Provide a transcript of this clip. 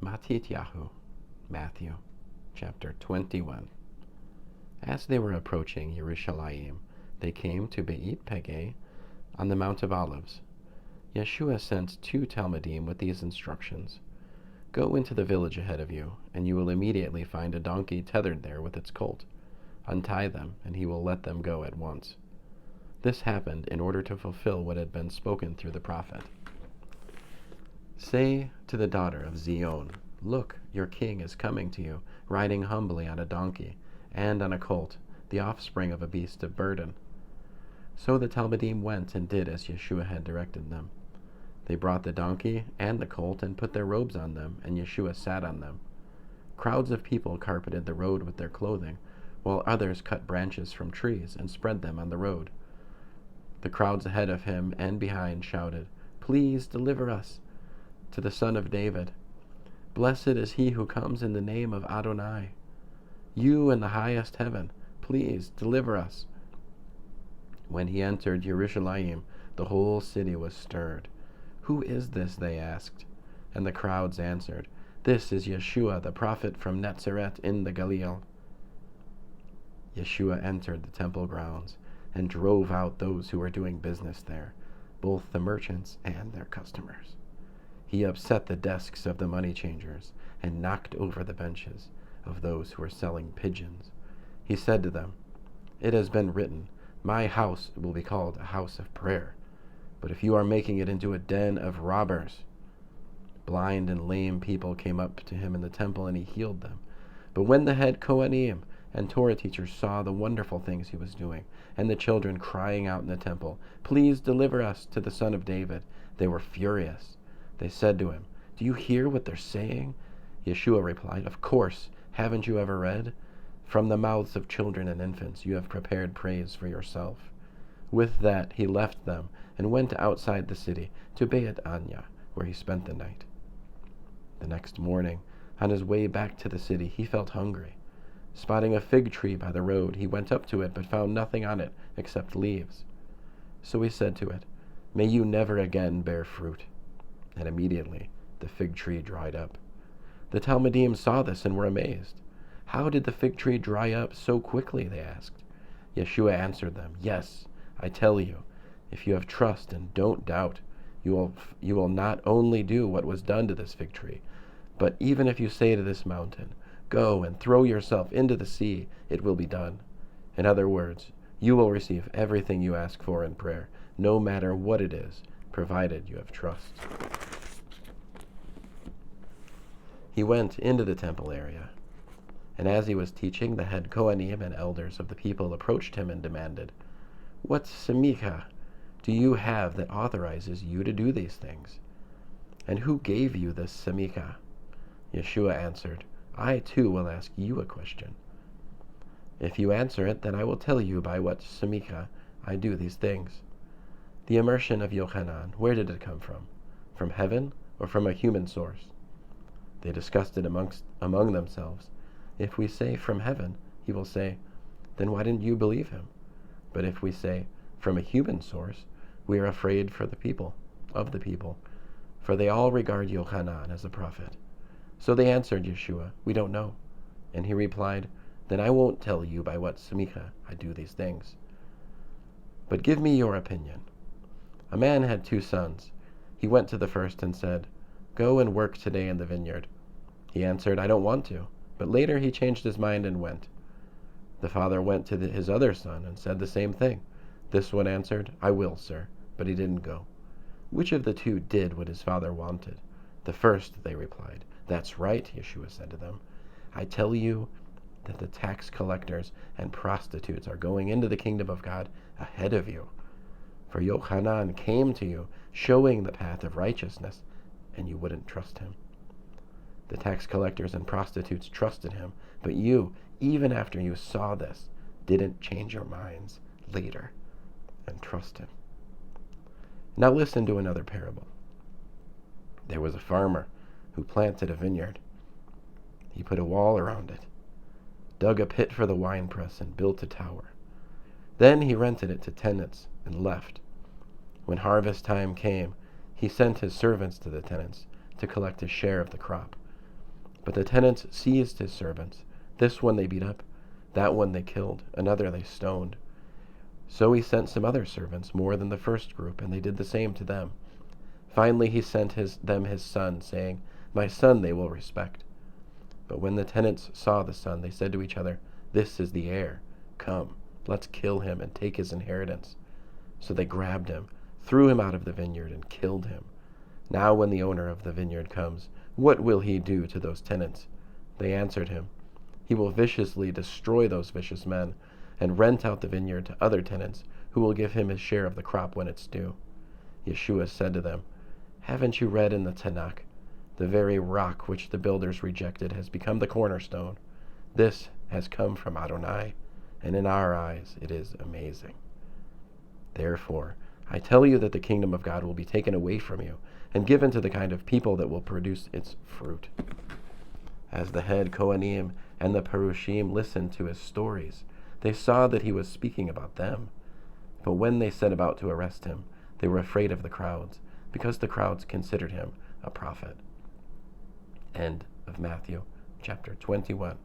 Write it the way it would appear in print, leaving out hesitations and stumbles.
Matityahu, Matthew, chapter 21. As they were approaching Yerushalayim, they came to Beit-Pagei on the Mount of Olives. Yeshua sent 2 talmidim with these instructions. Go into the village ahead of you, and you will immediately find a donkey tethered there with its colt. Untie them, and he will let them go at once. This happened in order to fulfill what had been spoken through the prophet. Say to the daughter of Zion, look, your king is coming to you, riding humbly on a donkey, and on a colt, the offspring of a beast of burden. So the talmidim went and did as Yeshua had directed them. They brought the donkey and the colt and put their robes on them, and Yeshua sat on them. Crowds of people carpeted the road with their clothing, while others cut branches from trees and spread them on the road. The crowds ahead of him and behind shouted, "Please deliver us to the Son of David. Blessed is he who comes in the name of Adonai. You in the highest heaven, please deliver us." When he entered Yerushalayim, the whole city was stirred. "Who is this?" they asked. And the crowds answered, "This is Yeshua, the prophet from Nazareth in the Galilee." Yeshua entered the temple grounds and drove out those who were doing business there, both the merchants and their customers. He upset the desks of the money changers and knocked over the benches of those who were selling pigeons. He said to them, "It has been written, 'My house will be called a house of prayer,' but if you are making it into a den of robbers." Blind and lame people came up to him in the temple, and he healed them. But when the head Kohanim and Torah teachers saw the wonderful things he was doing, and the children crying out in the temple, "Please deliver us to the Son of David," they were furious. They said to him, "Do you hear what they're saying?" Yeshua replied, "Of course, haven't you ever read? From the mouths of children and infants you have prepared praise for yourself." With that he left them and went outside the city to Beit-Pagei, where he spent the night. The next morning, on his way back to the city, he felt hungry. Spotting a fig tree by the road, he went up to it but found nothing on it except leaves. So he said to it, "May you never again bear fruit." And immediately the fig tree dried up. The talmidim saw this and were amazed. "How did the fig tree dry up so quickly?" they asked. Yeshua answered them, "Yes, I tell you, if you have trust and don't doubt, you will not only do what was done to this fig tree, but even if you say to this mountain, 'Go and throw yourself into the sea,' it will be done." In other words, you will receive everything you ask for in prayer, no matter what it is, provided you have trust. He went into the temple area, and as he was teaching, the head Kohanim and elders of the people approached him and demanded, "What semicha do you have that authorizes you to do these things? And who gave you this semicha?" Yeshua answered, "I too will ask you a question. If you answer it, then I will tell you by what semicha I do these things. The immersion of Yochanan, where did it come from? From heaven or from a human source?" They discussed it among themselves. "If we say from heaven," he will say, "then why didn't you believe him? But if we say from a human source, we are afraid of the people, for they all regard Yochanan as a prophet." So they answered Yeshua, "We don't know." And he replied, "Then I won't tell you by what semicha I do these things. But give me your opinion. A man had 2 sons. He went to the first and said, 'Go and work today in the vineyard.' He answered, 'I don't want to.' But later he changed his mind and went. The father went to his other son and said the same thing. This one answered, 'I will, sir,' but he didn't go. Which of the 2 did what his father wanted?" "The first," they replied. "That's right," Yeshua said to them. "I tell you that the tax collectors and prostitutes are going into the kingdom of God ahead of you. For Yochanan came to you, showing the path of righteousness, and you wouldn't trust him. The tax collectors and prostitutes trusted him, but you, even after you saw this, didn't change your minds later and trust him." Now listen to another parable. There was a farmer who planted a vineyard. He put a wall around it, dug a pit for the winepress, and built a tower. Then he rented it to tenants and left. When harvest time came, he sent his servants to the tenants to collect his share of the crop. But the tenants seized his servants. This one they beat up, that one they killed, another they stoned. So he sent some other servants, more than the first group, and they did the same to them. Finally he sent them his son, saying, My son they will respect. But when the tenants saw the son, they said to each other, This is the heir. Come, let's kill him and take his inheritance. So they grabbed him, threw him out of the vineyard, and killed him. Now when the owner of the vineyard comes, what will he do to those tenants? They answered him, He will viciously destroy those vicious men, and rent out the vineyard to other tenants, who will give him his share of the crop when it's due. Yeshua said to them, Haven't you read in the Tanakh, the very rock which the builders rejected has become the cornerstone? This has come from Adonai, and in our eyes it is amazing. Therefore, I tell you that the kingdom of God will be taken away from you, and given to the kind of people that will produce its fruit. As the head Kohanim and the Perushim listened to his stories, they saw that he was speaking about them. But when they set about to arrest him, they were afraid of the crowds, because the crowds considered him a prophet. End of Matthew chapter 21.